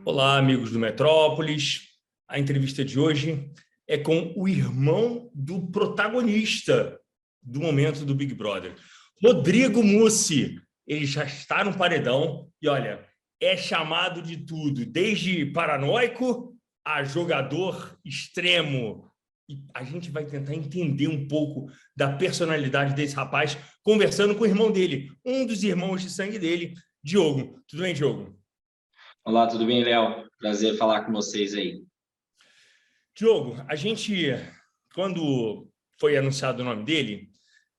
Olá, amigos do Metrópolis. A entrevista de hoje é com o irmão do protagonista do momento do Big Brother, Rodrigo Mussi. Ele já está no paredão e, olha, é chamado de tudo, desde paranoico a jogador extremo. E a gente vai tentar entender um pouco da personalidade desse rapaz, conversando com o irmão dele, um dos irmãos de sangue dele, Diogo. Tudo bem, Diogo? Olá, tudo bem, Léo? Prazer falar com vocês aí. Diogo, a gente, quando foi anunciado o nome dele,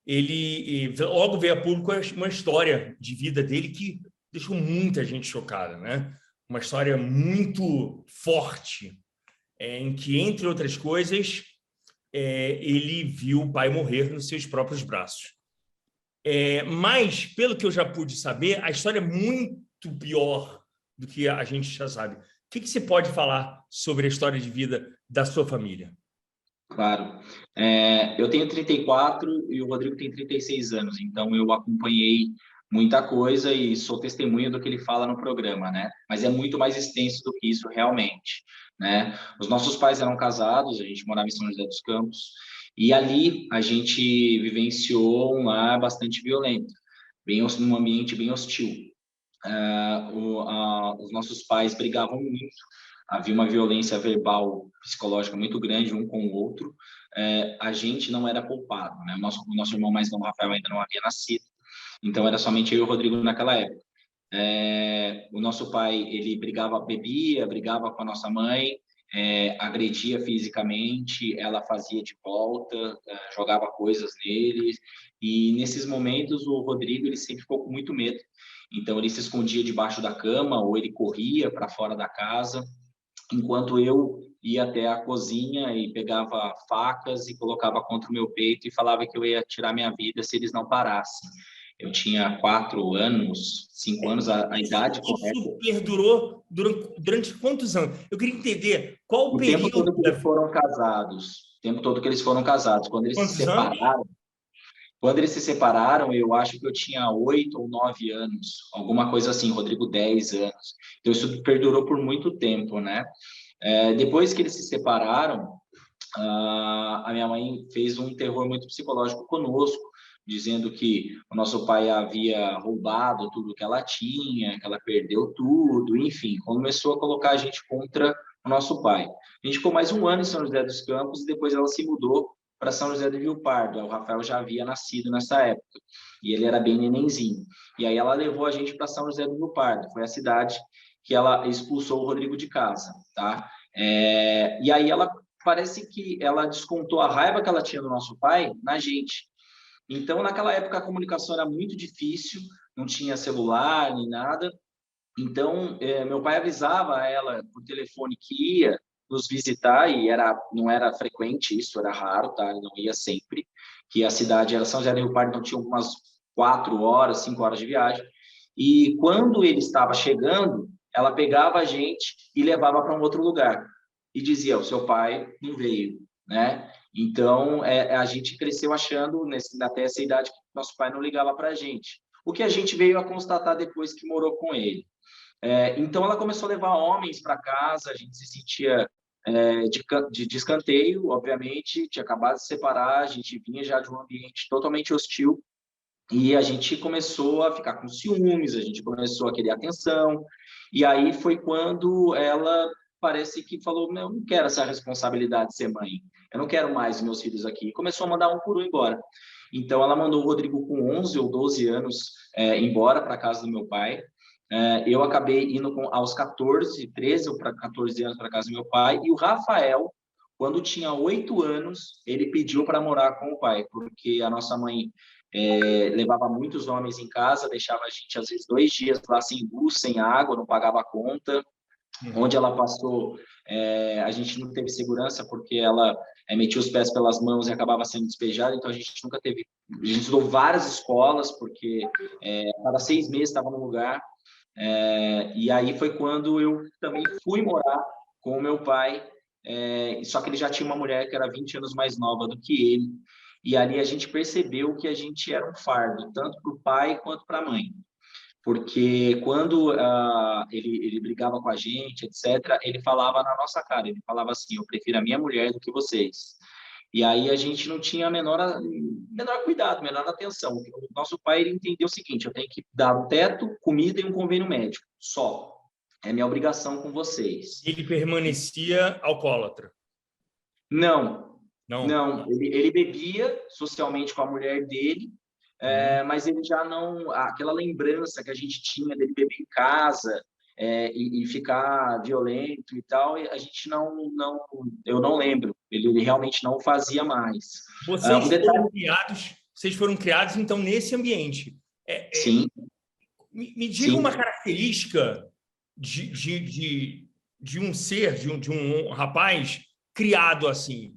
ele logo veio a público uma história de vida dele que deixou muita gente chocada, né? Uma história muito forte, em que, entre outras coisas, ele viu o pai morrer nos seus próprios braços. Mas, pelo que eu já pude saber, a história é muito pior do que a gente já sabe. O que você pode falar sobre a história de vida da sua família? Claro. Eu tenho 34 e o Rodrigo tem 36 anos, então eu acompanhei muita coisa e sou testemunha do que ele fala no programa, né? Mas é muito mais extenso do que isso realmente, né? Os nossos pais eram casados, a gente morava em São José dos Campos, e ali a gente vivenciou um lar bastante violento, num ambiente bem hostil. Os nossos pais brigavam muito, havia uma violência verbal, psicológica muito grande um com o outro. A gente não era poupado, né? O nosso irmão mais novo, Rafael, ainda não havia nascido, então era somente eu e o Rodrigo naquela época. O nosso pai, ele brigava, bebia, brigava com a nossa mãe, agredia fisicamente, ela fazia de volta, jogava coisas nele, e nesses momentos o Rodrigo, ele sempre ficou com muito medo, então ele se escondia debaixo da cama ou ele corria para fora da casa, enquanto eu ia até a cozinha e pegava facas e colocava contra o meu peito e falava que eu ia tirar minha vida se eles não parassem. Eu tinha 4 anos, 5 anos, a idade correta. Isso perdurou durante quantos anos? Eu queria entender qual o O tempo período todo que da eles vida. foram casados, o tempo todo que eles foram casados. Quantos anos? Quando eles se separaram, eu acho que eu tinha 8 ou 9 anos, alguma coisa assim, Rodrigo 10 anos. Então isso perdurou por muito tempo, né? Depois que eles se separaram, a minha mãe fez um terror muito psicológico conosco, dizendo que o nosso pai havia roubado tudo que ela tinha, que ela perdeu tudo, enfim, começou a colocar a gente contra o nosso pai. A gente ficou mais um ano em São José dos Campos e depois ela se mudou para São José do Rio Pardo. O Rafael já havia nascido nessa época e ele era bem nenenzinho. E aí ela levou a gente para São José do Rio Pardo, foi a cidade que ela expulsou o Rodrigo de casa, tá? E aí ela parece que ela descontou a raiva que ela tinha do nosso pai na gente. Então, naquela época, a comunicação era muito difícil, não tinha celular nem nada. Então, meu pai avisava ela por telefone que ia nos visitar, e não era frequente isso, era raro, tá? Ele não ia sempre, que a cidade era São José do Rio Pardo, então tinha umas 4 horas, 5 horas de viagem. E quando ele estava chegando, ela pegava a gente e levava para um outro lugar. E dizia, o seu pai não veio, né? Então, a gente cresceu achando, até essa idade, que nosso pai não ligava para a gente. O que a gente veio a constatar depois que morou com ele. Então, ela começou a levar homens para casa, a gente se sentia de escanteio, obviamente, tinha acabado de se separar, a gente vinha já de um ambiente totalmente hostil, e a gente começou a ficar com ciúmes, a gente começou a querer atenção, e aí foi quando ela parece que falou, eu não quero essa responsabilidade de ser mãe, eu não quero mais meus filhos aqui, e começou a mandar um por um embora. Então, ela mandou o Rodrigo com 11 ou 12 anos embora para a casa do meu pai. Eu acabei indo aos 14, 13 ou 14 anos para casa do meu pai, e o Rafael, quando tinha 8 anos, ele pediu para morar com o pai, porque a nossa mãe levava muitos homens em casa, deixava a gente, às vezes, 2 dias lá sem luz, sem água, não pagava a conta. Onde ela passou, a gente não teve segurança, porque ela metia os pés pelas mãos e acabava sendo despejada, então a gente nunca teve... A gente estudou várias escolas, porque cada 6 meses estava no lugar. E aí foi quando eu também fui morar com o meu pai, só que ele já tinha uma mulher que era 20 anos mais nova do que ele, e ali a gente percebeu que a gente era um fardo, tanto para o pai quanto para a mãe. porque quando ele brigava com a gente, etc., ele falava na nossa cara, ele falava assim, eu prefiro a minha mulher do que vocês. E aí a gente não tinha menor cuidado, menor atenção. O nosso pai, ele entendeu o seguinte, eu tenho que dar um teto, comida e um convênio médico, só. É minha obrigação com vocês. Ele permanecia alcoólatra? Não, Não. não. Ele bebia socialmente com a mulher dele, mas ele já não... Aquela lembrança que a gente tinha dele beber em casa e ficar violento e tal, a gente eu não lembro. Ele realmente não fazia mais. Um detalhe... Vocês foram criados, então, nesse ambiente. Sim, Me diga sim. uma característica de um ser, de um rapaz criado assim.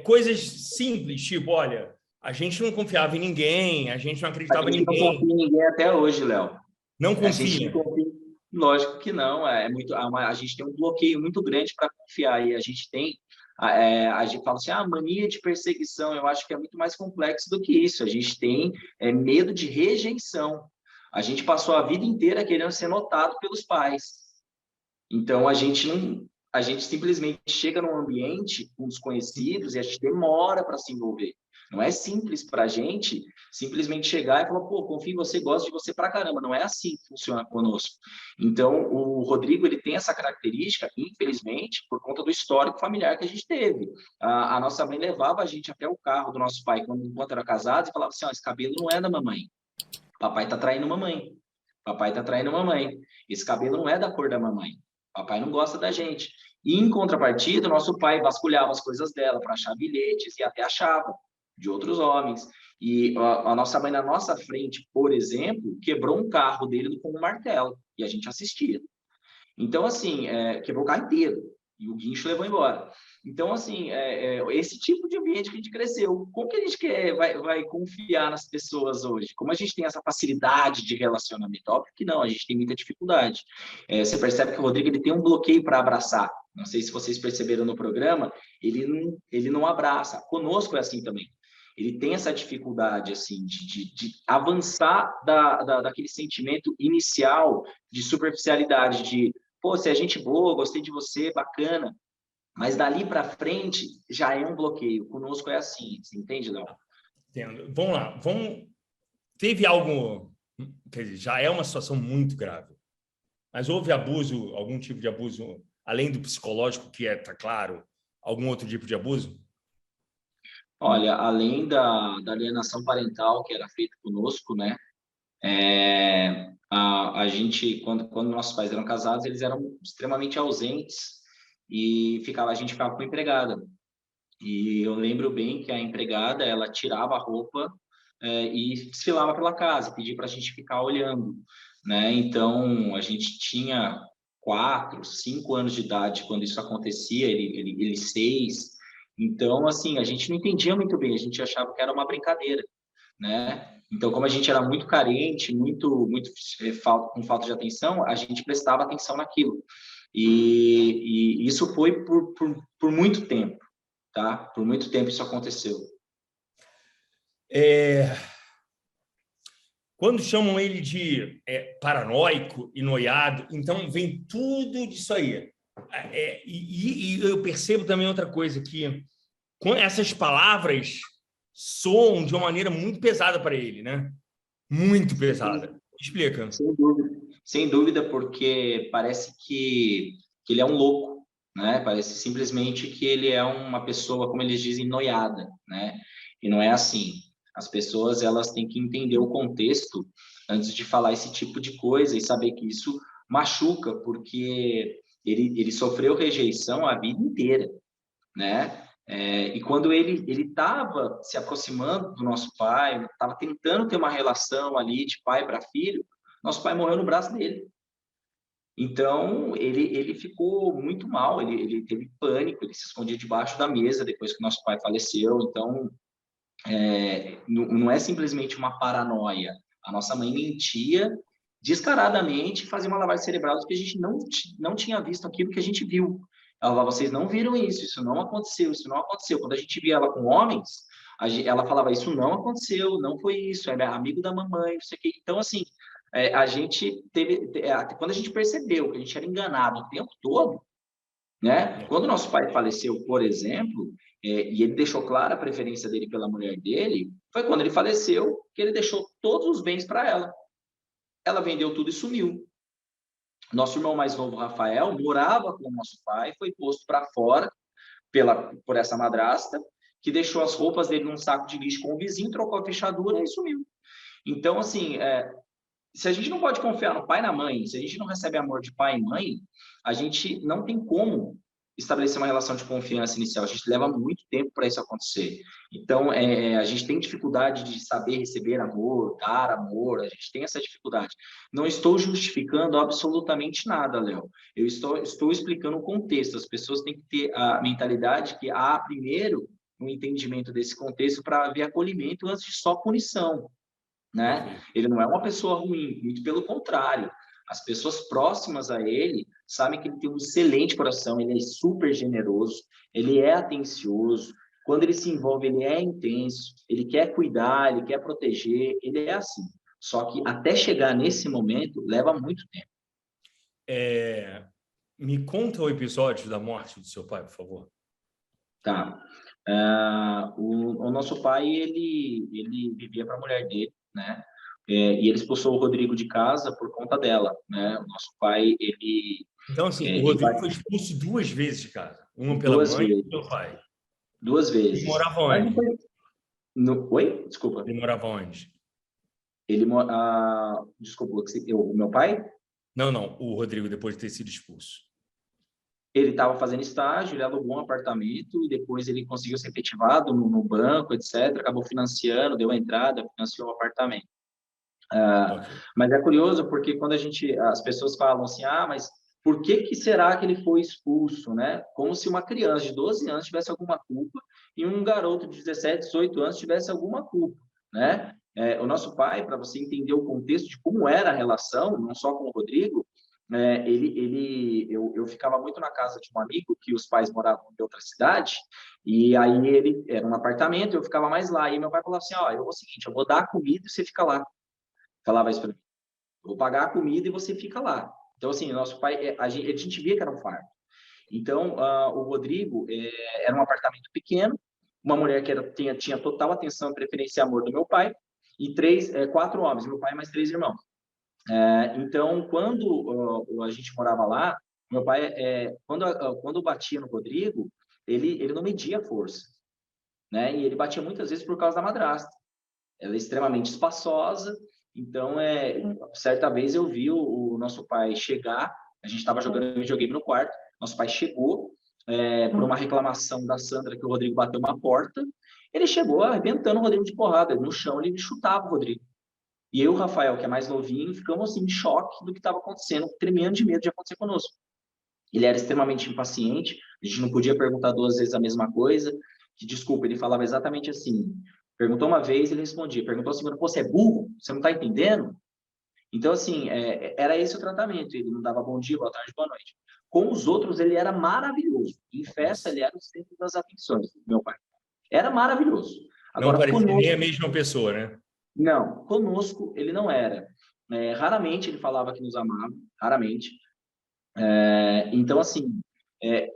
Coisas simples, tipo, olha, a gente não confiava em ninguém, a gente não acreditava A em gente não ninguém. confia em ninguém até hoje, Léo. Não A gente não confia. confia. Lógico que não. A gente tem um bloqueio muito grande para confiar e a gente tem a gente fala assim, mania de perseguição. Eu acho que é muito mais complexo do que isso. A gente tem medo de rejeição. A gente passou a vida inteira querendo ser notado pelos pais. Então a gente simplesmente chega num ambiente com desconhecidos e a gente demora para se envolver. Não é simples para a gente simplesmente chegar e falar, pô, confio em você, gosto de você pra caramba. Não é assim que funciona conosco. Então, o Rodrigo, ele tem essa característica, infelizmente, por conta do histórico familiar que a gente teve. A nossa mãe levava a gente até o carro do nosso pai, enquanto era casado, e falava assim, esse cabelo não é da mamãe. Papai tá traindo mamãe. Papai tá traindo mamãe. Esse cabelo não é da cor da mamãe. Papai não gosta da gente. E, em contrapartida, nosso pai vasculhava as coisas dela para achar bilhetes e até achava de outros homens. E a nossa mãe, na nossa frente, por exemplo, quebrou um carro dele com um martelo e a gente assistia. Então, assim, quebrou o carro inteiro e o guincho levou embora. Então, assim, esse tipo de ambiente que a gente cresceu. Como que a gente vai confiar nas pessoas hoje? Como a gente tem essa facilidade de relacionamento? Óbvio que não, a gente tem muita dificuldade. Você percebe que o Rodrigo ele tem um bloqueio para abraçar. Não sei se vocês perceberam no programa, ele não abraça. Conosco é assim também. Ele tem essa dificuldade assim de avançar daquele sentimento inicial de superficialidade, de pô, você é gente boa, gostei de você, bacana. Mas dali para frente já é um bloqueio. Conosco é assim, você entende, Léo? Entendo. Vamos lá. Teve algo... Quer dizer, já é uma situação muito grave. Mas houve abuso, algum tipo de abuso, além do psicológico, que tá claro, algum outro tipo de abuso? Olha, além da alienação parental que era feita conosco, né? A gente, quando nossos pais eram casados, eles eram extremamente ausentes e a gente ficava com a empregada. E eu lembro bem que a empregada, ela tirava a roupa e desfilava pela casa, pedia para a gente ficar olhando, né? Então, a gente tinha 4, 5 anos de idade quando isso acontecia, ele 6. Então, assim, a gente não entendia muito bem, a gente achava que era uma brincadeira, né? Então, como a gente era muito carente, muito com falta de atenção, a gente prestava atenção naquilo. E isso foi por muito tempo, tá? Por muito tempo isso aconteceu. Quando chamam ele de paranoico e noiado, então vem tudo disso aí. E eu percebo também outra coisa, que essas palavras soam de uma maneira muito pesada para ele, né? Muito pesada. Explica. Sem dúvida. Sem dúvida, porque parece que ele é um louco, né? Parece simplesmente que ele é uma pessoa, como eles dizem, noiada, né? E não é assim. As pessoas, elas têm que entender o contexto antes de falar esse tipo de coisa e saber que isso machuca, porque ele sofreu rejeição a vida inteira, né? E quando ele estava se aproximando do nosso pai, estava tentando ter uma relação ali de pai para filho, nosso pai morreu no braço dele. Então, ele ficou muito mal, ele teve pânico, ele se escondia debaixo da mesa depois que nosso pai faleceu. Então, não é simplesmente uma paranoia. A nossa mãe mentia descaradamente, fazia uma lavagem cerebral porque a gente não tinha visto aquilo que a gente viu. Ela falava, vocês não viram isso não aconteceu, isso não aconteceu. Quando a gente via ela com homens, ela falava, isso não aconteceu, não foi isso, é amigo da mamãe, não sei o quê. Então, assim, a gente quando a gente percebeu que a gente era enganado o tempo todo, né? Quando nosso pai faleceu, por exemplo, e ele deixou clara a preferência dele pela mulher dele, foi quando ele faleceu que ele deixou todos os bens para ela. Ela vendeu tudo e sumiu. Nosso irmão mais novo, Rafael, morava com o nosso pai, foi posto para fora por essa madrasta, que deixou as roupas dele num saco de lixo com o vizinho, trocou a fechadura e sumiu. Então, assim, se a gente não pode confiar no pai e na mãe, se a gente não recebe amor de pai e mãe, a gente não tem como estabelecer uma relação de confiança inicial. A gente leva muito tempo para isso acontecer. Então, a gente tem dificuldade de saber receber amor, dar amor, a gente tem essa dificuldade. Não estou justificando absolutamente nada, Léo. Eu estou explicando o contexto. As pessoas têm que ter a mentalidade que há, primeiro, um entendimento desse contexto para haver acolhimento antes de só punição, né? Ele não é uma pessoa ruim, muito pelo contrário. As pessoas próximas a ele sabem que ele tem um excelente coração, ele é super generoso, ele é atencioso. Quando ele se envolve, ele é intenso, ele quer cuidar, ele quer proteger, ele é assim. Só que até chegar nesse momento, leva muito tempo. Me conta o episódio da morte do seu pai, por favor. Tá. O nosso pai, ele vivia para a mulher dele, né? E ele expulsou o Rodrigo de casa por conta dela, né? O nosso pai, ele... Então, assim, o Rodrigo foi expulso 2 vezes de casa. Uma pela Duas mãe e vezes. pelo pai. 2 vezes. Ele morava Mas não onde? foi... Oi? Desculpa. Ele morava onde? Desculpa, o meu pai? Não. O Rodrigo, depois de ter sido expulso. Ele estava fazendo estágio, ele alugou um apartamento e depois ele conseguiu ser efetivado no banco, etc. Acabou financiando, deu a entrada, financiou o apartamento. Okay. Mas é curioso porque quando as pessoas falam assim, mas por que será que ele foi expulso, né? Como se uma criança de 12 anos tivesse alguma culpa e um garoto de 17, 18 anos tivesse alguma culpa, né? O nosso pai, para você entender o contexto de como era a relação, não só com o Rodrigo, eu ficava muito na casa de um amigo que os pais moravam em outra cidade, e aí ele era um apartamento, eu ficava mais lá, e meu pai falava assim, eu vou o seguinte, eu vou dar a comida e você fica lá. Falava isso para mim. Eu vou pagar a comida e você fica lá. Então, assim, nosso pai, a gente via que era um fardo. Então, o Rodrigo era um apartamento pequeno, uma mulher que tinha total atenção, preferência e amor do meu pai, e 4 homens, meu pai mais 3 irmãos. Então, quando a gente morava lá, meu pai, quando batia no Rodrigo, ele não media força, né? E ele batia muitas vezes por causa da madrasta. Ela é extremamente espaçosa. Então, certa vez eu vi o nosso pai chegar, a gente estava jogando videogame no quarto, nosso pai chegou por uma reclamação da Sandra que o Rodrigo bateu uma porta, ele chegou arrebentando o Rodrigo de porrada, no chão ele chutava o Rodrigo. E eu, o Rafael, que é mais novinho, ficamos assim, em choque do que estava acontecendo, tremendo de medo de acontecer conosco. Ele era extremamente impaciente, a gente não podia perguntar 2 vezes a mesma coisa, que, desculpa, ele falava exatamente assim, perguntou uma vez, ele respondia, perguntou a segunda, você é burro? Você não está entendendo? Então, assim, era esse o tratamento, ele não dava bom dia, boa tarde, boa noite. Com os outros, ele era maravilhoso, em festa, ele era o centro das atenções, meu pai. Era maravilhoso. Agora, não parecia nem a mesma pessoa, né? Não, conosco ele não era. Raramente ele falava que nos amava, raramente. Então, assim,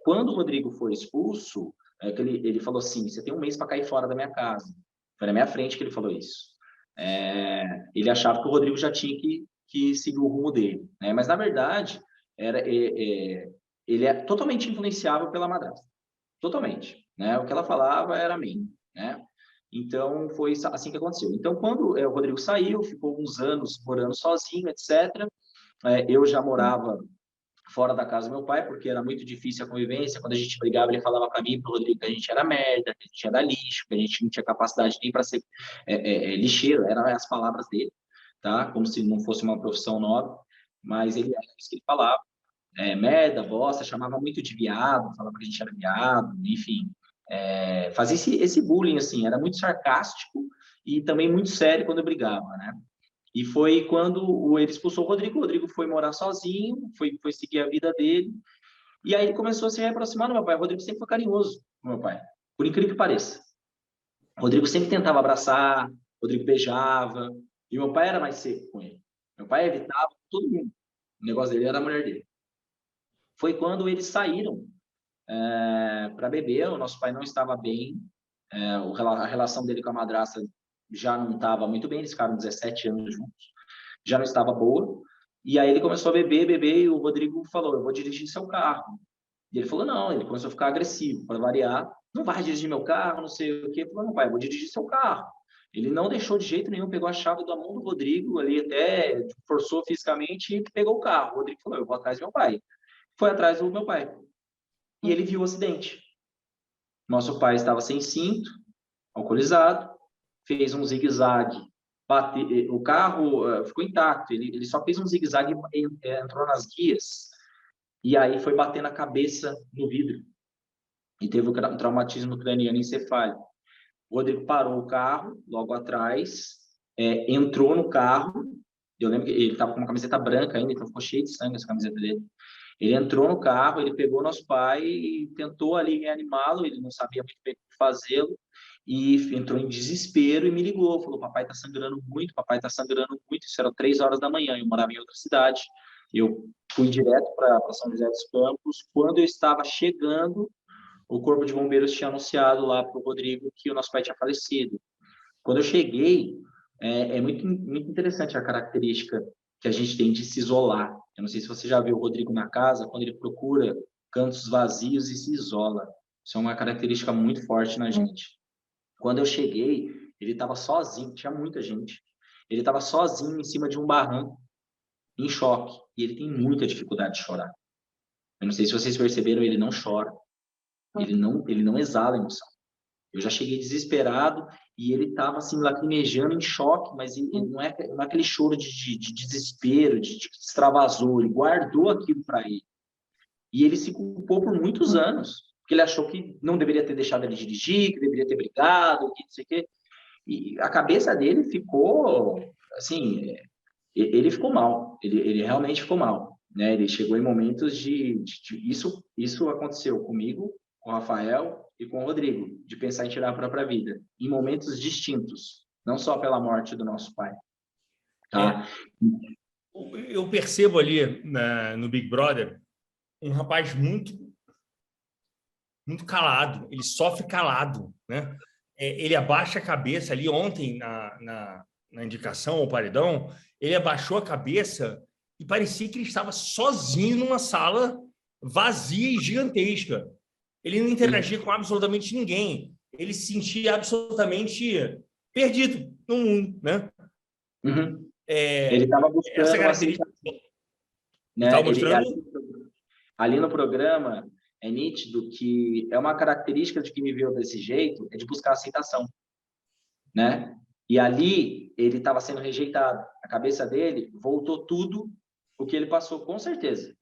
quando o Rodrigo foi expulso, ele falou assim, você tem 1 mês para cair fora da minha casa. Foi na minha frente que ele falou isso. Ele achava que o Rodrigo já tinha que seguir o rumo dele, né? Mas, na verdade, ele é totalmente influenciável pela madrasta. Totalmente. Né? O que ela falava era amém, né? Então, foi assim que aconteceu. Então, quando o Rodrigo saiu, ficou uns anos morando sozinho, etc., eu já morava fora da casa do meu pai, porque era muito difícil a convivência. Quando a gente brigava, ele falava para mim e para o Rodrigo que a gente era merda, que a gente era lixo, que a gente não tinha capacidade nem para ser lixeiro, eram as palavras dele, tá? Como se não fosse uma profissão nobre, mas era isso que ele falava. Merda, bosta, chamava muito de viado, falava que a gente era viado, enfim. Fazia esse bullying, assim, era muito sarcástico e também muito sério quando eu brigava, né? E foi quando ele expulsou o Rodrigo foi morar sozinho, foi seguir a vida dele, e aí ele começou a se reaproximar do meu pai. O Rodrigo sempre foi carinhoso com meu pai, por incrível que pareça. O Rodrigo sempre tentava abraçar, o Rodrigo beijava, e meu pai era mais seco com ele. Meu pai evitava todo mundo. O negócio dele era a mulher dele. Foi quando eles saíram para beber, o nosso pai não estava bem, a relação dele com a madrasta já não estava muito bem, eles ficaram 17 anos juntos, já não estava boa, e aí ele começou a beber, e o Rodrigo falou, eu vou dirigir seu carro. E ele falou, não, ele começou a ficar agressivo, para variar, não vai dirigir meu carro, não sei o quê. Ele falou, não, pai, eu vou dirigir seu carro. Ele não deixou de jeito nenhum, pegou a chave da mão do Rodrigo, ali até forçou fisicamente e pegou o carro. O Rodrigo falou, eu vou atrás do meu pai. Foi atrás do meu pai. E ele viu o acidente. Nosso pai estava sem cinto, alcoolizado, fez um zigue-zague, o carro ficou intacto, ele só fez um zigue-zague e entrou nas guias, e aí foi bater na cabeça no vidro, e teve um traumatismo craniano encefálico. O Rodrigo parou o carro, logo atrás, entrou no carro, eu lembro que ele estava com uma camiseta branca ainda, então ficou cheio de sangue essa camiseta dele. Ele entrou no carro, ele pegou nosso pai e tentou ali reanimá-lo, ele não sabia muito bem como fazê-lo, e entrou em desespero e me ligou, falou, papai está sangrando muito, isso era 3 horas da manhã, eu morava em outra cidade, eu fui direto para São José dos Campos, quando eu estava chegando, o Corpo de Bombeiros tinha anunciado lá para o Rodrigo que o nosso pai tinha falecido. Quando eu cheguei, é muito, muito interessante a característica que a gente tem de se isolar. Eu não sei se você já viu o Rodrigo na casa, quando ele procura cantos vazios e se isola. Isso é uma característica muito forte na gente. Quando eu cheguei, ele estava sozinho, tinha muita gente. Ele estava sozinho em cima de um barranco, em choque. E ele tem muita dificuldade de chorar. Eu não sei se vocês perceberam, ele não chora. Ele não exala emoção. Eu já cheguei desesperado e ele estava assim, lacrimejando em choque, mas ele não é aquele choro de desespero, de que extravasou, ele guardou aquilo para ele. E ele se culpou por muitos anos, porque ele achou que não deveria ter deixado ele dirigir, que deveria ter brigado, que não sei o quê. E a cabeça dele ficou, assim, ele ficou mal, ele realmente ficou mal, né? Ele chegou em momentos isso aconteceu comigo, com o Rafael e com o Rodrigo, de pensar em tirar a própria vida, em momentos distintos, não só pela morte do nosso pai, tá? Eu percebo ali no Big Brother um rapaz muito calado, ele sofre calado, né? Ele abaixa a cabeça ali ontem na indicação, ao paredão, ele abaixou a cabeça e parecia que ele estava sozinho numa sala vazia e gigantesca. Ele não interagia com absolutamente ninguém. Ele se sentia absolutamente perdido no mundo, né? Uhum. Ele estava buscando essa característica, né? estava mostrando ali no programa é nítido que é uma característica de quem viveu desse jeito, é de buscar aceitação, né? E ali ele estava sendo rejeitado. A cabeça dele voltou tudo o que ele passou, com certeza,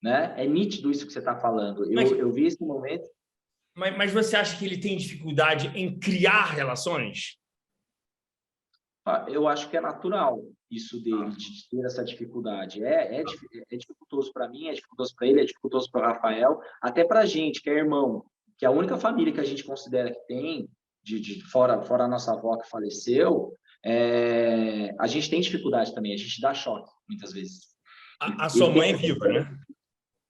né? É nítido isso que você está falando. Eu vi esse momento. Mas você acha que ele tem dificuldade em criar relações? Eu acho que é natural isso dele, de ter essa dificuldade. É dificultoso para mim, é dificultoso para ele, é dificultoso para o Rafael, até para a gente, que é irmão, que é a única família que a gente considera que tem, fora a nossa avó que faleceu, a gente tem dificuldade também, a gente dá choque, muitas vezes. A sua mãe é viva,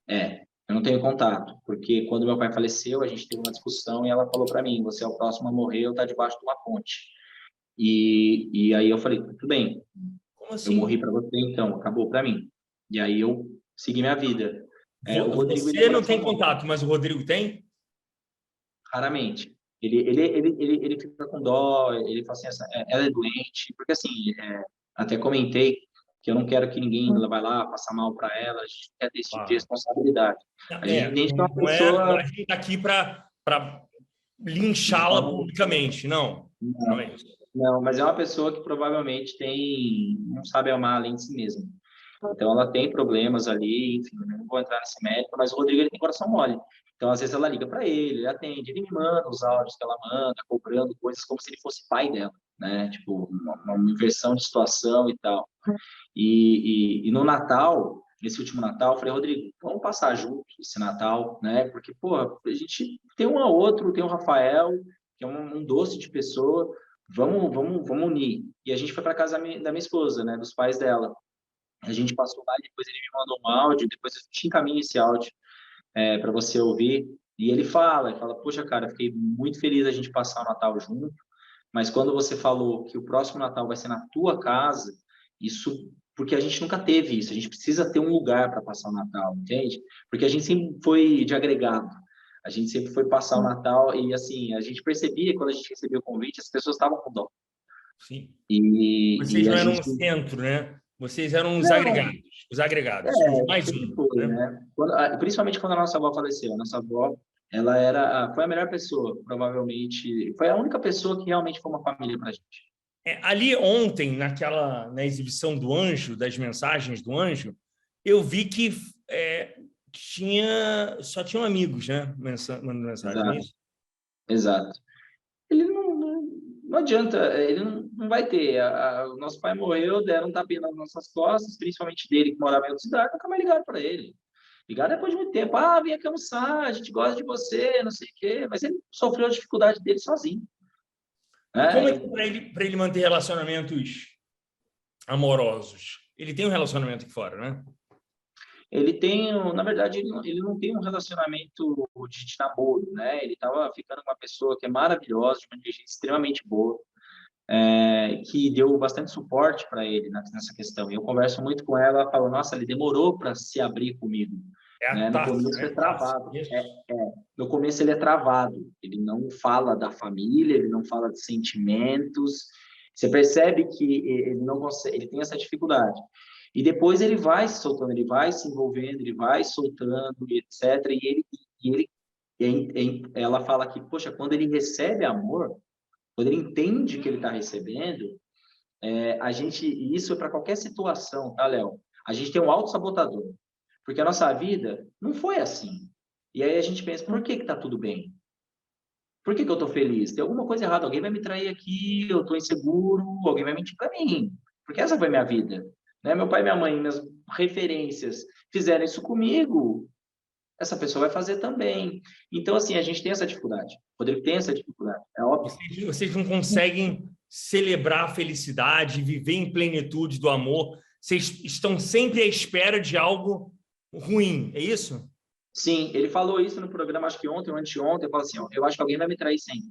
né? Eu não tenho contato, porque quando meu pai faleceu, a gente teve uma discussão e ela falou para mim, você é o próximo a morrer, eu tá debaixo de uma ponte. E aí eu falei, tudo bem, Como assim? eu morri para você, então, acabou para mim. E aí eu segui minha vida. O Rodrigo, você não tem contato, mas o Rodrigo tem? Raramente. Ele fica com dó, ele fala assim, ela é doente, porque assim, até comentei que eu não quero que ninguém vá lá passar mal para ela, a gente quer ter esse tipo de responsabilidade. A gente entende que é uma pessoa... A gente está aqui para linchá-la publicamente, não. Não é isso. Não, mas é uma pessoa que provavelmente não sabe amar além de si mesma. Então, ela tem problemas ali, enfim, não vou entrar nesse mérito, mas o Rodrigo ele tem coração mole. Então, às vezes, ela liga para ele atende, ele me manda os áudios que ela manda, cobrando coisas como se ele fosse pai dela, né? Tipo, uma inversão de situação e tal. E no Natal, nesse último Natal, eu falei, Rodrigo, vamos passar junto esse Natal, né? Porque, pô, a gente tem um a outro, tem o Rafael, que é um doce de pessoa, vamos unir. E a gente foi para casa da minha esposa, né? Dos pais dela. A gente passou lá e depois ele me mandou um áudio, depois eu te encaminho esse áudio para você ouvir. E ele fala, poxa, cara, fiquei muito feliz a gente passar o Natal junto, mas quando você falou que o próximo Natal vai ser na tua casa, isso, porque a gente nunca teve isso, a gente precisa ter um lugar para passar o Natal, entende? Porque a gente sempre foi de agregado, a gente sempre foi passar o Natal e, assim, a gente percebia, quando a gente recebia o convite, as pessoas estavam com dó. Sim. E Vocês a não eram gente... o centro, né? Vocês eram Não, os agregados, os mais sempre um, foi, né? né? Principalmente quando a nossa avó faleceu. A nossa avó, ela foi a melhor pessoa, provavelmente. Foi a única pessoa que realmente foi uma família para a gente. Ali ontem, na exibição do anjo, das mensagens do anjo, eu vi que só tinham amigos, né? Mandando mensagem, não é Exato, isso? exato. Ele não adianta, ele não vai ter. O nosso pai morreu, deram um tapinha nas nossas costas, principalmente dele, que morava em outra cidade, nunca mais ligaram para ele. Ligaram depois de muito tempo. Ah, vem aqui almoçar, a gente gosta de você, não sei o quê. Mas ele sofreu a dificuldade dele sozinho. E como é Né? que para ele manter relacionamentos amorosos? Ele tem um relacionamento aqui fora, né? Ele tem, na verdade, ele não tem um relacionamento de namoro, né? Ele estava ficando com uma pessoa que é maravilhosa, de uma inteligência extremamente boa, que deu bastante suporte para ele nessa questão. E eu converso muito com ela, ela fala, nossa, ele demorou para se abrir comigo, É a né? No Tássia, começo né? é Tássia, travado, isso. no começo ele é travado, ele não fala da família, ele não fala de sentimentos, você percebe que ele não consegue, ele tem essa dificuldade. E depois ele vai se soltando, ele vai se envolvendo, ele vai soltando, etc. Ela fala que, poxa, quando ele recebe amor, quando ele entende que ele está recebendo, e isso é para qualquer situação, tá, Léo? A gente tem um autossabotador, porque a nossa vida não foi assim. E aí a gente pensa, por que que tá tudo bem? Por que que eu tô feliz? Tem alguma coisa errada, alguém vai me trair aqui, eu tô inseguro, alguém vai mentir para mim. Porque essa foi minha vida, né? Meu pai e minha mãe, minhas referências, fizeram isso comigo, essa pessoa vai fazer também. Então, assim, a gente tem essa dificuldade. O Rodrigo tem essa dificuldade, é óbvio. Vocês não conseguem celebrar a felicidade, viver em plenitude do amor. Vocês estão sempre à espera de algo ruim, é isso? Sim, ele falou isso no programa, acho que ontem ou anteontem, ele falou assim, ó, eu acho que alguém vai me trair sempre.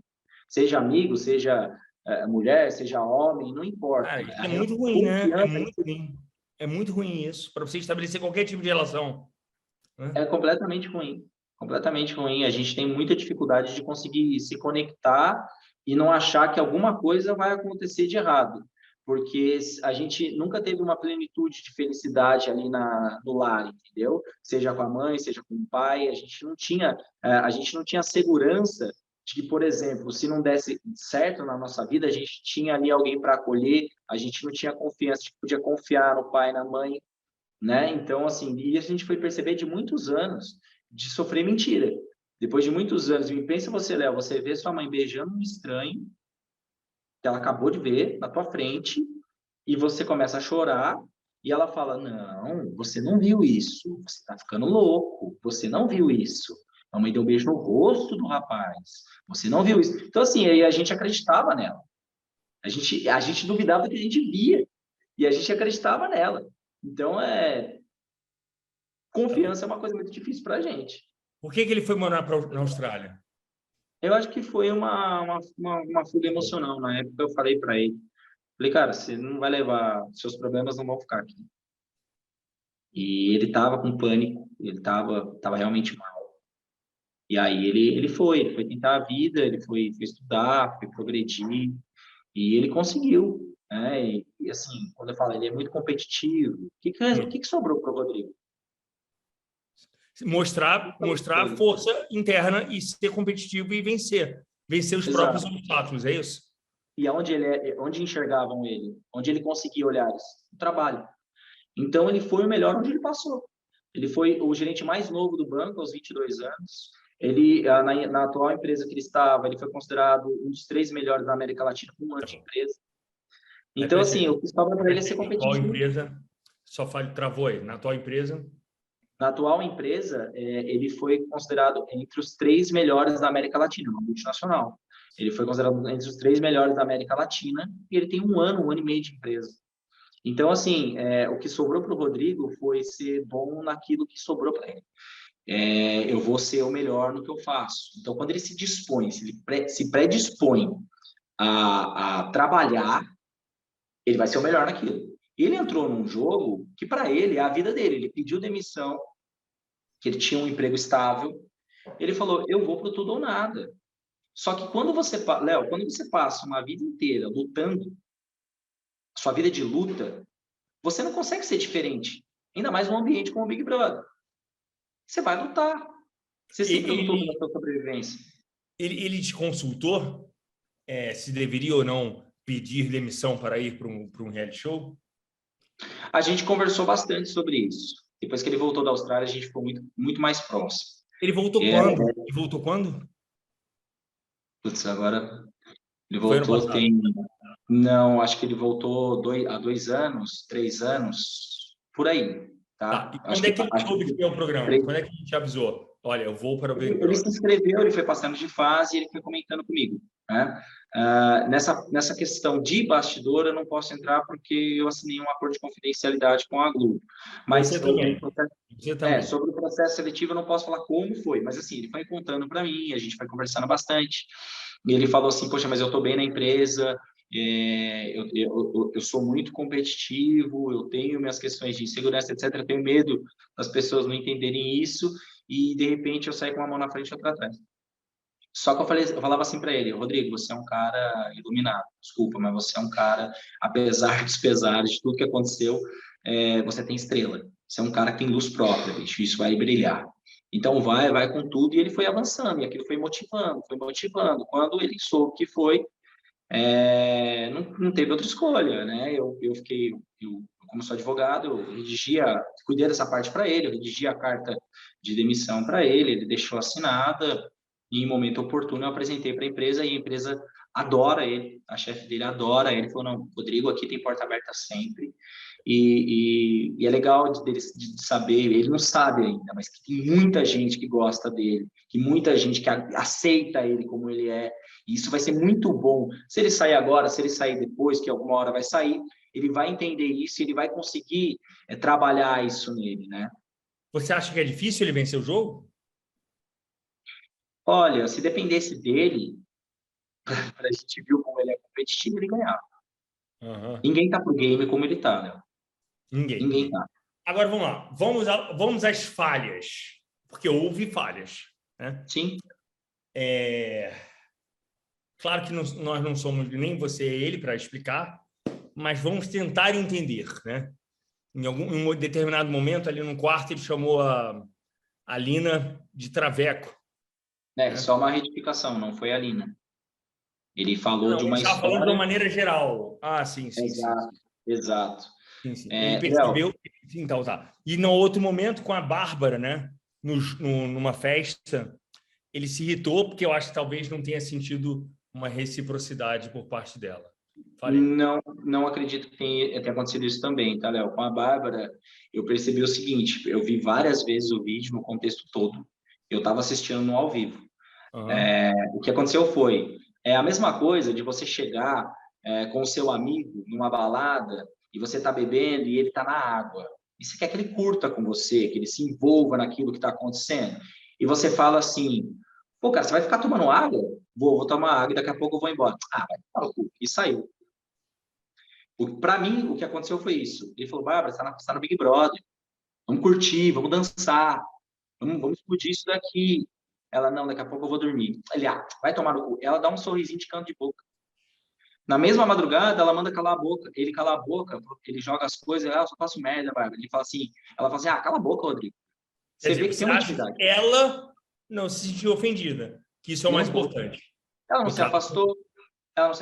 Seja amigo, seja mulher, seja homem, não importa. Cara, isso A é muito ruim, né? É confiança muito ruim. É muito ruim isso, para você estabelecer qualquer tipo de relação, né? é completamente ruim. Completamente ruim. A gente tem muita dificuldade de conseguir se conectar e não achar que alguma coisa vai acontecer de errado. Porque a gente nunca teve uma plenitude de felicidade ali no lar, entendeu? Seja com a mãe, seja com o pai, a gente não tinha segurança de que, por exemplo, se não desse certo na nossa vida, a gente tinha ali alguém para acolher, a gente não tinha confiança, a gente podia confiar no pai, na mãe, né? Então, assim, e a gente foi perceber de muitos anos de sofrer mentira. Depois de muitos anos, e pensa você, Léo, você vê sua mãe beijando um estranho que ela acabou de ver na tua frente e você começa a chorar e ela fala: "Não, você não viu isso. Você está ficando louco. Você não viu isso. A mãe deu um beijo no rosto do rapaz. Você não viu isso". Então, assim, aí a gente acreditava nela. A gente duvidava do que a gente via e a gente acreditava nela. Então, confiança é uma coisa muito difícil para a gente. Por que ele foi morar na Austrália? Eu acho que foi uma fuga emocional. Na época eu falei para ele, falei, cara, você não vai levar, seus problemas não vão ficar aqui. E ele estava com pânico, ele tava realmente mal. E aí ele foi tentar a vida, ele foi estudar, foi progredir, e ele conseguiu. Né? E assim, quando eu falo, ele é muito competitivo. O que sobrou para o Rodrigo? Mostrar força interna e ser competitivo e vencer os próprios Exato. obstáculos, é isso? E onde enxergavam ele? Onde ele conseguia olhares? No trabalho. Então, ele foi o melhor onde ele passou. Ele foi o gerente mais novo do banco, aos 22 anos. Na atual empresa que ele estava, ele foi considerado um dos 3 melhores da América Latina com um ano de empresa. Então, assim, o que sobra para ele é ser Na atual competitivo. empresa, travou aí. Na atual empresa... Na atual empresa, ele foi considerado entre os 3 melhores da América Latina, uma multinacional. Ele foi considerado entre os 3 melhores da América Latina e ele tem um ano e meio de empresa. Então, assim, o que sobrou para o Rodrigo foi ser bom naquilo que sobrou para ele. Eu vou ser o melhor no que eu faço. Então, quando ele se dispõe, se ele se predispõe a trabalhar, ele vai ser o melhor naquilo. Ele entrou num jogo que, para ele, é a vida dele. Ele pediu demissão, que ele tinha um emprego estável. Ele falou, eu vou para tudo ou nada. Só que quando você, Léo, quando você passa uma vida inteira lutando, sua vida de luta, você não consegue ser diferente. Ainda mais num ambiente como o Big Brother. Você vai lutar. Você sempre lutou pela sua sobrevivência. Ele te consultou se deveria ou não pedir demissão para ir para um reality show? A gente conversou bastante sobre isso. Depois que ele voltou da Austrália, a gente ficou muito, muito mais próximo. Ele voltou quando? Ele voltou quando? Putz, agora ele Foi ano voltou passado. Não, acho que ele voltou há 2 anos, 3 anos, por aí, Tá. tá? E quando é que ele soube que ia o programa? Quando é que a gente avisou? Olha, eu vou para o Big Ele se Brother. inscreveu, ele foi passando de fase e ele foi comentando comigo, né? Nessa questão de bastidor, eu não posso entrar porque eu assinei um acordo de confidencialidade com a Globo. Mas Você também. Você também. sobre o processo seletivo, eu não posso falar como foi, mas assim, ele foi contando para mim, a gente foi conversando bastante. E ele falou assim: poxa, mas eu estou bem na empresa, eu sou muito competitivo, eu tenho minhas questões de insegurança, etc. Eu tenho medo das pessoas não entenderem isso e de repente eu saio com uma mão na frente e outra atrás. Só que eu falava assim para ele: Rodrigo, você é um cara iluminado, desculpa, mas você é um cara, apesar dos pesares, de tudo que aconteceu, você tem estrela. Você é um cara que tem luz própria, bicho, isso vai brilhar. Então vai com tudo, e ele foi avançando, e aquilo foi motivando, foi motivando. Quando ele soube que foi, não teve outra escolha, né? Como sou advogado, cuidei dessa parte para ele, eu redigi a carta de demissão para ele, ele deixou assinada, e em momento oportuno eu apresentei para a empresa, e a empresa adora ele, a chefe dele adora ele, falou, não, Rodrigo, aqui tem porta aberta sempre, e é legal de saber, ele não sabe ainda, mas que tem muita gente que gosta dele, que muita gente que aceita ele como ele é, e isso vai ser muito bom. Se ele sair agora, se ele sair depois, que alguma hora vai sair, ele vai entender isso, ele vai conseguir trabalhar isso nele, né? Você acha que é difícil ele vencer o jogo? Olha, se dependesse dele, a gente viu como ele é competitivo, ele ganhava. Uhum. Ninguém tá pro game como ele tá, né? Ninguém Ninguém. tá. Agora vamos lá. Vamos às falhas. Porque houve falhas. Né? Sim. Claro que nós não somos nem você e ele para explicar, mas vamos tentar entender. Né? Em um determinado momento, ali no quarto, ele chamou a Lina de traveco. Né? Só uma retificação, não foi a Lina. Ele falou Não, de ele uma estava falando de uma história. maneira geral. Ah, sim. Exato, exato. Sim. Ele Léo, percebeu. Então, tá. E no outro momento, com a Bárbara, né? Numa festa, ele se irritou, porque eu acho que talvez não tenha sentido uma reciprocidade por parte dela. Falei. não acredito que tenha acontecido isso também, tá, Léo? Com a Bárbara, eu percebi o seguinte: eu vi várias vezes o vídeo no contexto todo, eu estava assistindo no ao vivo. Uhum. O que aconteceu foi a mesma coisa de você chegar com o seu amigo numa balada e você tá bebendo e ele tá na água. E você quer que ele curta com você, que ele se envolva naquilo que está acontecendo. E você fala assim: pô, cara, você vai ficar tomando água? Vou tomar água e daqui a pouco eu vou embora. Ah, vai tomar no cu. E saiu. Para mim, o que aconteceu foi isso. Ele falou: Bárbara, você tá no Big Brother. Vamos curtir, vamos dançar. Vamos explodir isso daqui. Ela, não, daqui a pouco eu vou dormir. Ele, vai tomar no cu. Ela dá um sorrisinho de canto de boca. Na mesma madrugada, ela manda calar a boca. Ele cala a boca, ele joga as coisas. Eu só faço merda, Bárbara. Ela fala assim, cala a boca, Rodrigo. Quer Você dizer, vê que você tem uma acha que intimidade. ela não se sentiu ofendida, que isso é o Nem mais um pouco. importante. Ela não No se caso.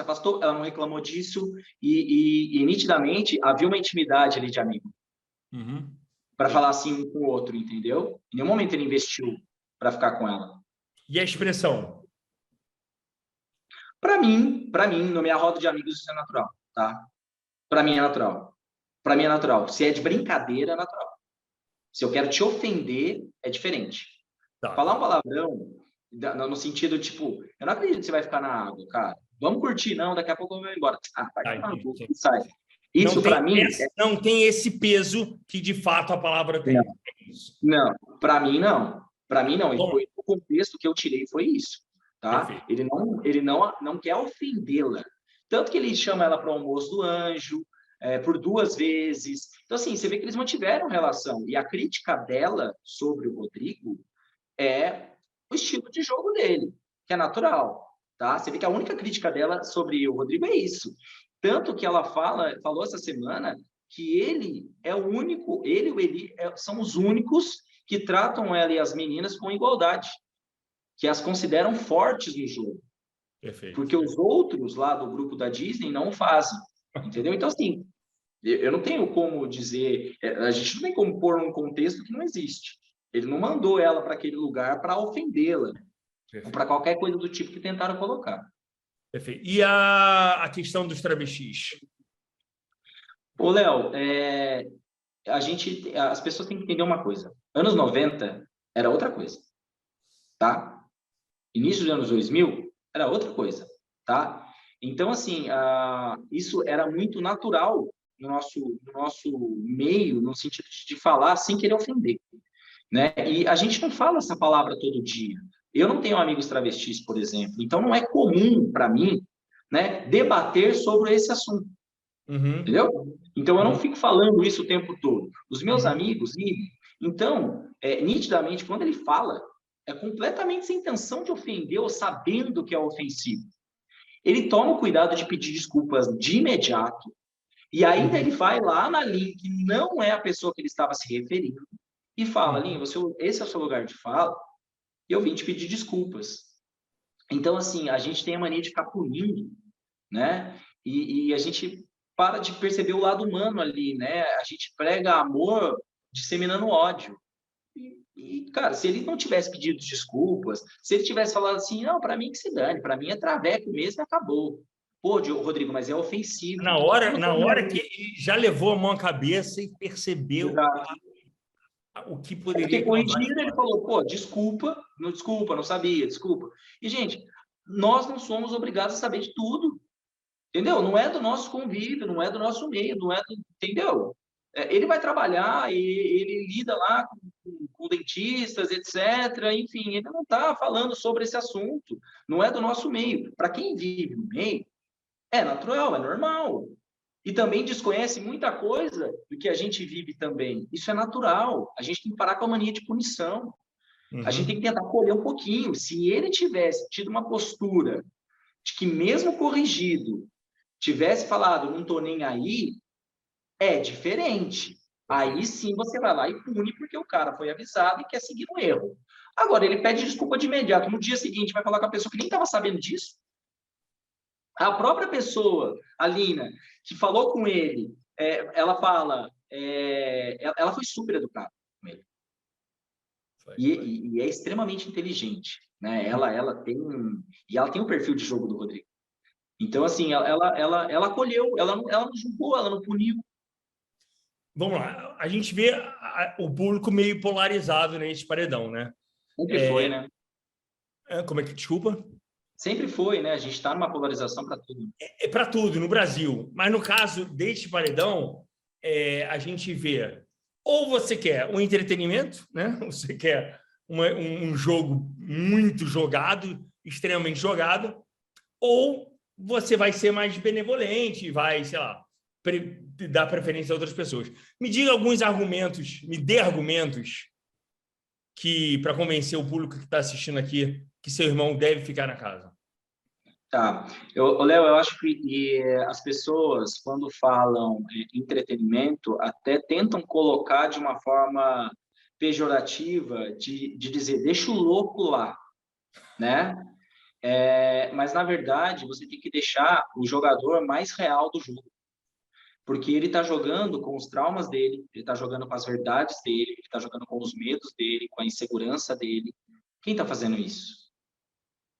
afastou, ela não reclamou disso. E nitidamente, havia uma intimidade ali de amigo. Uhum. Para falar assim um com o outro, entendeu? Em nenhum momento ele investiu para ficar com ela. E a expressão? Para mim, na minha roda de amigos, isso é natural, tá? Para mim é natural. Para mim é natural. Se é de brincadeira, é natural. Se eu quero te ofender, é diferente. Falar um Tá. palavrão, no sentido, tipo, eu não acredito que você vai ficar na água, cara. Vamos curtir, não, daqui a pouco eu vou embora. Vai tomar no cu, Entendi. e sai. Isso, para mim... Não tem esse peso que, de fato, a palavra tem. Não, não, para mim, não. Para mim, não. E foi o contexto que eu tirei, foi isso. Tá? Ele não quer ofendê-la. Tanto que ele chama ela para o almoço do anjo, por 2 vezes. Então, assim, você vê que eles mantiveram relação. E a crítica dela sobre o Rodrigo é o estilo de jogo dele, que é natural. Tá? Você vê que a única crítica dela sobre o Rodrigo é isso. Tanto que ela falou essa semana que ele é o único, ele e o Eli são os únicos que tratam ela e as meninas com igualdade, que as consideram fortes no jogo. Perfeito. Porque os outros lá do grupo da Disney não fazem, entendeu? Então, assim, eu não tenho como dizer, a gente não tem como pôr um contexto que não existe. Ele não mandou ela para aquele lugar para ofendê-la, ou para qualquer coisa do tipo que tentaram colocar. Perfeito. E a questão dos travestis? Ô, Léo, as pessoas têm que entender uma coisa. Anos 90 era outra coisa, tá? Início dos anos 2000 era outra coisa, tá? Então, assim, isso era muito natural no nosso meio, no sentido de falar sem querer ofender, né? E a gente não fala essa palavra todo dia. Eu não tenho amigos travestis, por exemplo, então não é comum para mim, né, debater sobre esse assunto. Entendeu? Então, eu não fico falando isso o tempo todo. Os meus amigos, então, nitidamente, quando ele fala, é completamente sem intenção de ofender ou sabendo que é ofensivo. Ele toma o cuidado de pedir desculpas de imediato e ainda ele vai lá na Lin, que não é a pessoa que ele estava se referindo, e fala, Lin, esse é o seu lugar de fala, e eu vim te pedir desculpas. Então, assim, a gente tem a mania de ficar punindo, né? E a gente para de perceber o lado humano ali, né? A gente prega amor disseminando ódio. Cara, se ele não tivesse pedido desculpas, se ele tivesse falado assim, não, para mim que se dane, para mim é traveco mesmo e acabou. Pô, Rodrigo, mas é ofensivo. Na hora que ele já levou a mão à cabeça e percebeu o que poderia causar. Corrigindo, ele falou, pô, desculpa, não sabia, desculpa. E, gente, nós não somos obrigados a saber de tudo. Entendeu? Não é do nosso convívio, não é do nosso meio, não é do... Entendeu? Ele vai trabalhar, e ele lida lá com dentistas, etc. Enfim, ele não está falando sobre esse assunto. Não é do nosso meio. Para quem vive no meio, é natural, é normal. E também desconhece muita coisa do que a gente vive também. Isso é natural. A gente tem que parar com a mania de punição. A gente tem que tentar colher um pouquinho. Se ele tivesse tido uma postura de que, mesmo corrigido, tivesse falado, não tô nem aí, é diferente. Aí sim você vai lá e pune porque o cara foi avisado e quer seguir no erro. Agora, ele pede desculpa de imediato. No dia seguinte, vai falar com a pessoa que nem estava sabendo disso. A própria pessoa, a Lina, que falou com ele, ela fala, ela foi super educada com ele. E é extremamente inteligente, né? Ela tem um perfil de jogo do Rodrigo. Então, assim, ela acolheu, ela não julgou, ela não puniu. Vamos lá, a gente vê o público meio polarizado nesse paredão, né? Sempre foi, né? Como é que, desculpa? Sempre foi, né? A gente está numa polarização para tudo. É para tudo no Brasil, mas no caso deste paredão, a gente vê, ou você quer um entretenimento, né? Você quer um jogo muito jogado, extremamente jogado, ou você vai ser mais benevolente, vai, sei lá, dar preferência a outras pessoas. Me diga alguns argumentos, me dê argumentos que para convencer o público que está assistindo aqui que seu irmão deve ficar na casa. Tá. Léo, eu acho que as pessoas, quando falam entretenimento, até tentam colocar de uma forma pejorativa de dizer, deixa o louco lá, né? Mas, na verdade, você tem que deixar o jogador mais real do jogo. Porque ele está jogando com os traumas dele, ele está jogando com as verdades dele, ele está jogando com os medos dele, com a insegurança dele. Quem está fazendo isso?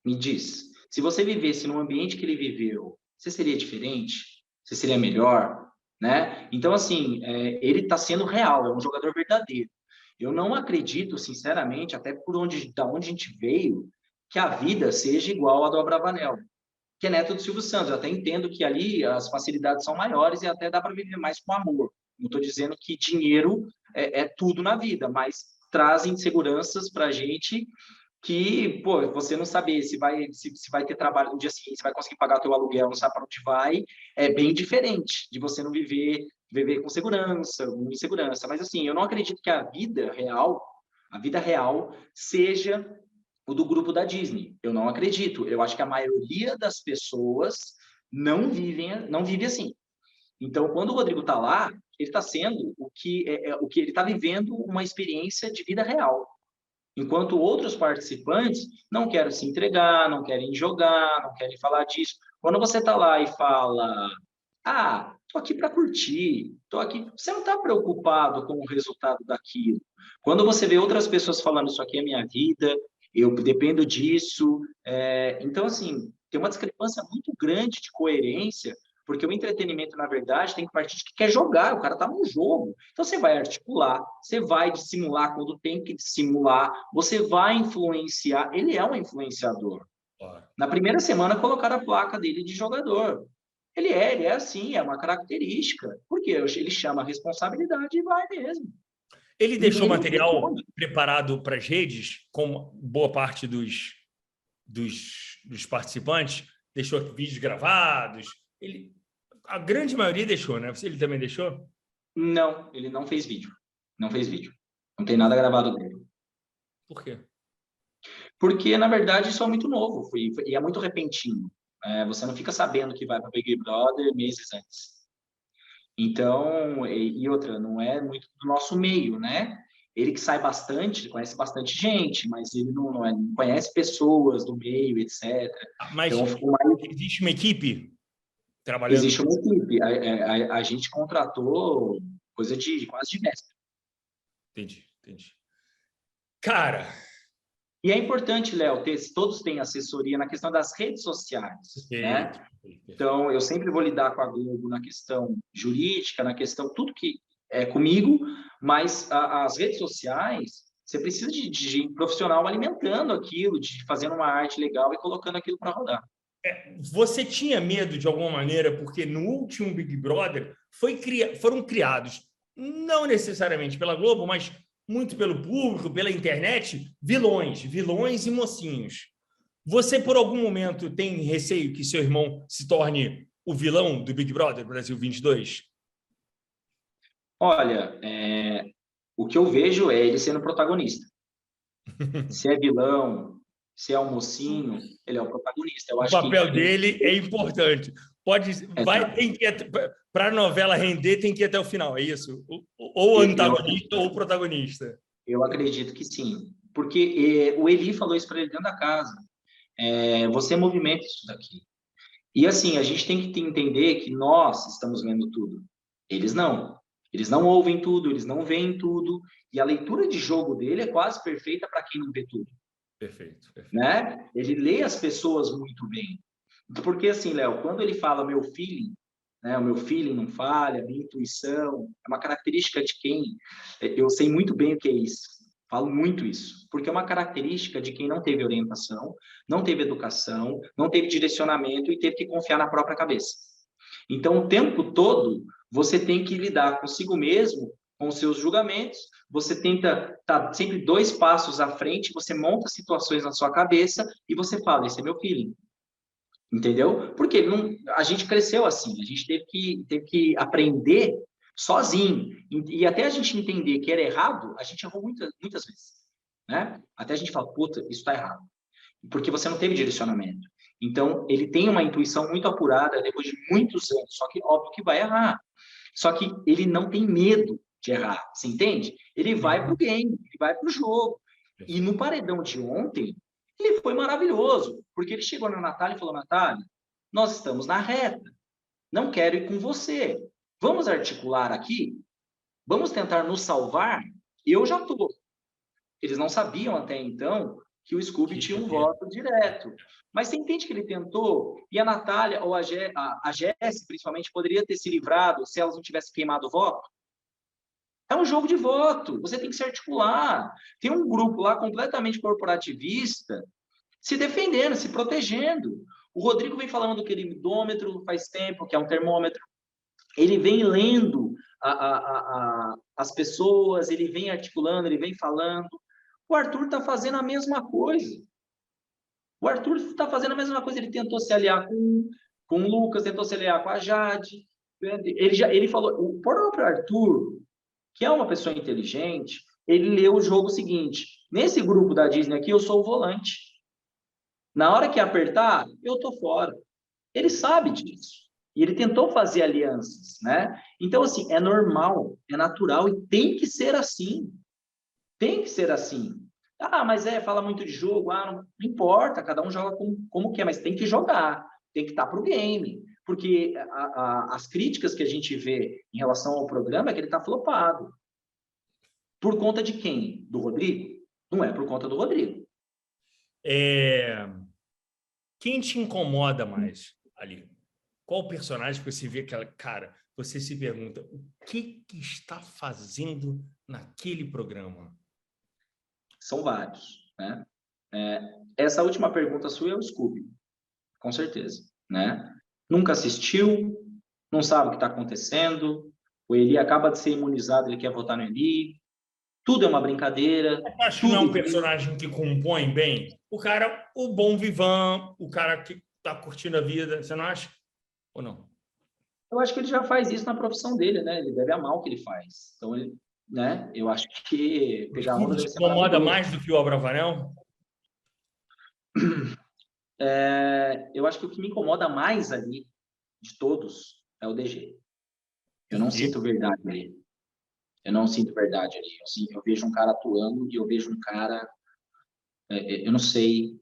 Me diz. Se você vivesse no ambiente que ele viveu, você seria diferente? Você seria melhor? Né? Então, assim, ele está sendo real, é um jogador verdadeiro. Eu não acredito, sinceramente, até da onde a gente veio, que a vida seja igual à do Abravanel. que é neto do Silvio Santos. Eu até entendo que ali as facilidades são maiores e até dá para viver mais com amor. Não estou dizendo que dinheiro é tudo na vida, mas trazem seguranças para a gente que, pô, você não saber se vai ter trabalho no dia seguinte, se vai conseguir pagar teu aluguel, não sabe para onde vai, é bem diferente de você não viver com segurança, com insegurança. Mas assim, eu não acredito que a vida real seja o do grupo da Disney. Eu não acredito. Eu acho que a maioria das pessoas não vive assim. Então, quando o Rodrigo está lá, ele está sendo o que ele está vivendo uma experiência de vida real. Enquanto outros participantes não querem se entregar, não querem jogar, não querem falar disso. Quando você está lá e fala, tô aqui para curtir, tô aqui, você não está preocupado com o resultado daquilo. Quando você vê outras pessoas falando, isso aqui é minha vida, eu dependo disso. Então, assim, tem uma discrepância muito grande de coerência, porque o entretenimento, na verdade, tem que partir de que quer jogar, o cara está num jogo. Então, você vai articular, você vai dissimular quando tem que dissimular, você vai influenciar. Ele é um influenciador. Claro. Na primeira semana, colocaram a placa dele de jogador. Ele é assim, é uma característica. Porque ele chama a responsabilidade e vai mesmo. Ele deixou Ninguém material responde. preparado para as redes, como boa parte dos participantes, deixou vídeos gravados. A grande maioria deixou, né? Ele também deixou? Não, ele não fez vídeo. Não fez vídeo. Não tem nada gravado dele. Por quê? Porque, na verdade, isso é muito novo e é muito repentino. Você não fica sabendo que vai para o Big Brother meses antes. Então, e outra, não é muito do nosso meio, né? Ele que sai bastante, conhece bastante gente, mas ele não conhece pessoas do meio, etc. Mas Então, ficou mais... existe uma equipe trabalhando? Existe uma equipe. A gente contratou coisa de quase de mestre. Entendi. Cara... E é importante, Léo, todos têm assessoria na questão das redes sociais, né? Então, eu sempre vou lidar com a Globo na questão jurídica, na questão tudo que é comigo, mas as redes sociais, você precisa de profissional alimentando aquilo, de fazendo uma arte legal e colocando aquilo para rodar. Você tinha medo de alguma maneira, porque no último Big Brother foram criados, não necessariamente pela Globo, mas muito pelo público, pela internet, vilões e mocinhos. Você, por algum momento, tem receio que seu irmão se torne o vilão do Big Brother Brasil 22? Olha, o que eu vejo é ele sendo protagonista. Se é vilão, se é um mocinho, ele é o protagonista. Eu acho o papel dele é importante. Para a novela render, tem que ir até o final, é isso? Ou antagonista ou protagonista. Eu acredito que sim. Porque o Eli falou isso para ele dentro da casa. Você movimenta isso daqui. E assim, a gente tem que entender que nós estamos vendo tudo. Eles não. Eles não ouvem tudo, eles não veem tudo. E a leitura de jogo dele é quase perfeita para quem não vê tudo. Perfeito. Né? Ele lê as pessoas muito bem. Porque assim, Léo, quando ele fala meu feeling, né, o meu feeling não falha, a minha intuição, é uma característica de quem... Eu sei muito bem o que é isso. Falo muito isso, porque é uma característica de quem não teve orientação, não teve educação, não teve direcionamento e teve que confiar na própria cabeça. Então, o tempo todo, você tem que lidar consigo mesmo, com os seus julgamentos, você tenta estar sempre 2 passos à frente, você monta situações na sua cabeça e você fala, esse é meu feeling. Entendeu? Porque a gente cresceu assim, a gente teve que aprender sozinho. E até a gente entender que era errado, a gente errou muitas vezes. Né? Até a gente fala, puta, isso está errado. Porque você não teve direcionamento. Então, ele tem uma intuição muito apurada depois de muitos anos, só que óbvio que vai errar. Só que ele não tem medo de errar, você entende? Ele vai pro game, ele vai pro jogo. E no paredão de ontem, ele foi maravilhoso, porque ele chegou na Natália e falou, Natália, nós estamos na reta, não quero ir com você. Vamos articular aqui? Vamos tentar nos salvar? Eu já estou. Eles não sabiam até então que o Scooby tinha um voto direto. Mas você entende que ele tentou? E a Natália, ou a Jéssica, principalmente, poderia ter se livrado se elas não tivessem queimado o voto? É um jogo de voto, você tem que se articular. Tem um grupo lá completamente corporativista se defendendo, se protegendo. O Rodrigo vem falando do queridômetro faz tempo, que é um termômetro. Ele vem lendo as pessoas, ele vem articulando, ele vem falando. O Arthur está fazendo a mesma coisa. O Arthur está fazendo a mesma coisa. Ele tentou se aliar com o Lucas, tentou se aliar com a Jade. Ele falou, o próprio Arthur, que é uma pessoa inteligente, ele leu o jogo seguinte: nesse grupo da Disney aqui, eu sou o volante. Na hora que apertar, eu tô fora. Ele sabe disso. E ele tentou fazer alianças, né? Então, assim, é normal, é natural e tem que ser assim. Tem que ser assim. Ah, mas fala muito de jogo. Ah, não importa, cada um joga como quer, mas tem que jogar, tem que estar pro game. Porque as críticas que a gente vê em relação ao programa é que ele está flopado. Por conta de quem? Do Rodrigo? Não é por conta do Rodrigo. Quem te incomoda mais ali? Qual personagem que você vê aquela cara? Você se pergunta, o que está fazendo naquele programa? São vários, né? Essa última pergunta sua é o Scooby, com certeza, né? Nunca assistiu, não sabe o que está acontecendo, o Eli acaba de ser imunizado, ele quer votar no Eli, tudo é uma brincadeira. Acho que não é um personagem que compõe bem. O cara, o bom vivan, o cara que está curtindo a vida, você não acha? Ou não? Eu acho que ele já faz isso na profissão dele, né? Ele deve amar o que ele faz. Então, né? Eu acho que pegar onda deve ser incomoda mais do que o Abravanel? Eu acho que o que me incomoda mais ali, de todos, é o DG. Eu não sinto verdade ali. Eu não sinto verdade ali. Assim, eu vejo um cara atuando e eu vejo um cara... eu não sei.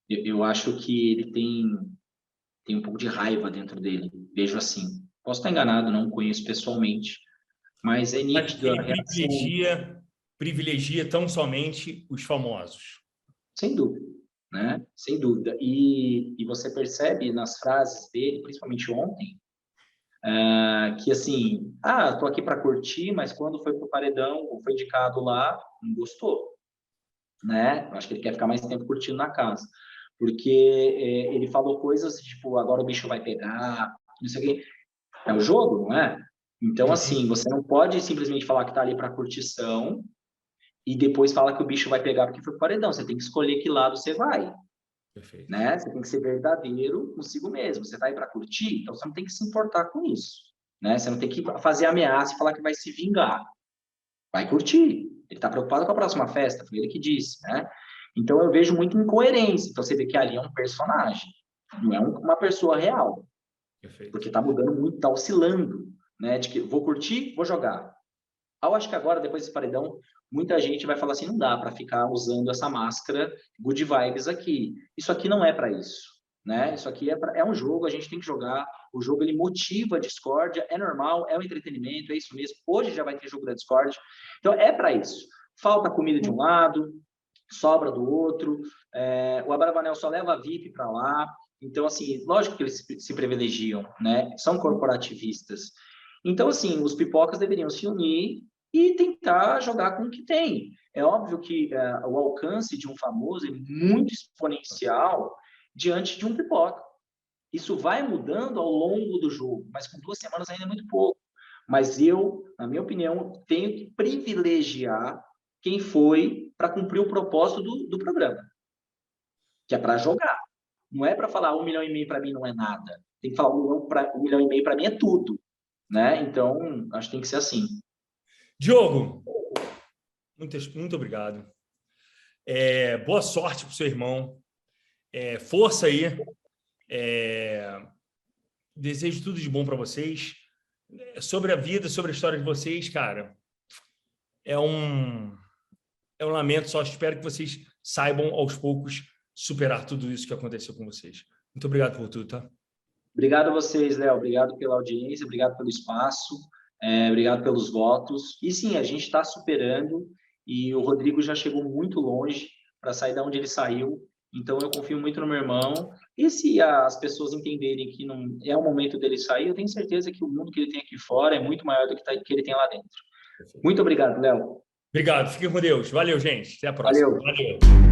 Eu acho que ele tem um pouco de raiva dentro dele. Vejo assim. Posso estar enganado, não conheço pessoalmente, mas é nítido a reação. Privilegia tão somente os famosos. Sem dúvida, né? Sem dúvida. E você percebe nas frases dele, principalmente ontem, que assim, tô aqui para curtir, mas quando foi pro paredão ou foi indicado lá, não gostou, né? Eu acho que ele quer ficar mais tempo curtindo na casa, porque ele falou coisas tipo, agora o bicho vai pegar, não sei o quê. É o jogo, não é? Então, assim, você não pode simplesmente falar que tá ali para curtição e depois fala que o bicho vai pegar porque foi pro paredão. Você tem que escolher que lado você vai. Perfeito. Né? Você tem que ser verdadeiro consigo mesmo. Você tá aí para curtir, então você não tem que se importar com isso, né? Você não tem que fazer ameaça e falar que vai se vingar. Vai curtir. Ele tá preocupado com a próxima festa, foi ele que disse, né? Então eu vejo muita incoerência. Então você vê que ali é um personagem, não é uma pessoa real. Perfeito. Porque tá mudando muito, tá oscilando, né? De que vou curtir, vou jogar. Eu acho que agora, depois desse paredão, muita gente vai falar assim, não dá para ficar usando essa máscara good vibes aqui. Isso aqui não é para isso, né? Isso aqui é um jogo, a gente tem que jogar. O jogo, ele motiva a discórdia, é normal, é um entretenimento, é isso mesmo. Hoje já vai ter jogo da discórdia. Então, é para isso. Falta comida de um lado, sobra do outro. O Abravanel só leva a VIP para lá. Então, assim, lógico que eles se privilegiam, né? São corporativistas. Então, assim, os pipocas deveriam se unir e tentar jogar com o que tem. É óbvio que o alcance de um famoso é muito exponencial diante de um pipoca. Isso vai mudando ao longo do jogo, mas com 2 semanas ainda é muito pouco. Mas eu, na minha opinião, tenho que privilegiar quem foi para cumprir o propósito do programa, que é para jogar. Não é para falar 1,5 milhão para mim não é nada. Tem que falar 1,5 milhão para mim é tudo, né? Então, acho que tem que ser assim. Diogo, muito obrigado. Boa sorte para o seu irmão. Força aí. Desejo tudo de bom para vocês. Sobre a vida, sobre a história de vocês, cara, é um lamento, só espero que vocês saibam aos poucos superar tudo isso que aconteceu com vocês. Muito obrigado por tudo, tá? Obrigado a vocês, Léo. Obrigado pela audiência, obrigado pelo espaço, obrigado pelos votos. E sim, a gente está superando e o Rodrigo já chegou muito longe para sair da onde ele saiu. Então, eu confio muito no meu irmão. E se as pessoas entenderem que não é o momento dele sair, eu tenho certeza que o mundo que ele tem aqui fora é muito maior do que ele tem lá dentro. Muito obrigado, Léo. Obrigado. Fiquem com Deus. Valeu, gente. Até a próxima. Valeu. Valeu.